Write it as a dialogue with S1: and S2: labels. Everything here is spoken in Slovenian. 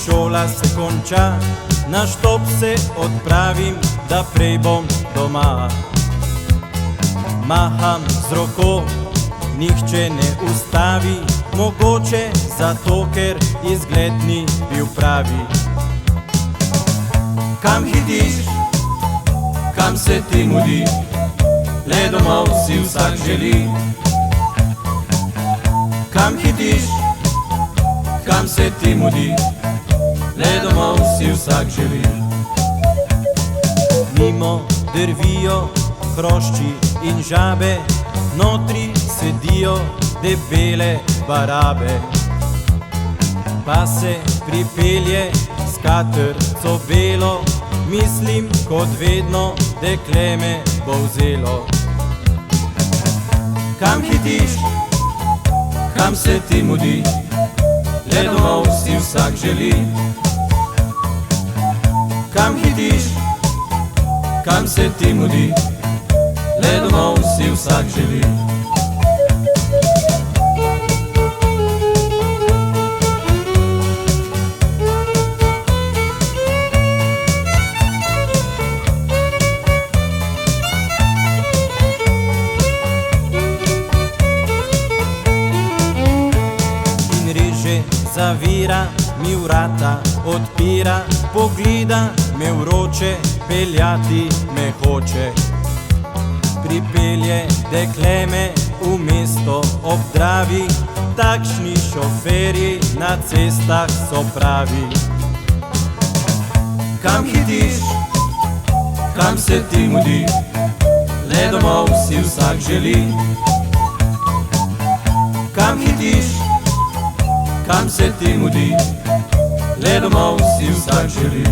S1: šola se konča, na štop se odpravim, da prej bom doma. Maham z roko, nihče ne ustavi, mogoče zato, ker izgled ni bil pravi. Kam hitiš, kam se ti mudi, le domov si vsak želi. Kam hitiš, kam se ti mudi, le domov si vsak želi. Mimo drvijo hrošči in žabe, notri sedijo debele barabe. Pa se pripelje skatrco belo, mislim, kot vedno, dekle me bo vzelo. Kam hitiš, kam se ti mudi, le domov si vsak želi. Kam hitiš, kam se ti mudi, le domov si vsak želi. Zavira mi vrata, odpira, pogleda me vroče, peljati me hoče. Pripelje dekle me v mesto ob Dravi, takšni šoferji na cestah so pravi. Kam hitiš, kam se ti mudi, le domov si vsak želi. Kam hitiš, kam se ti mudi, le domov si vsak želi.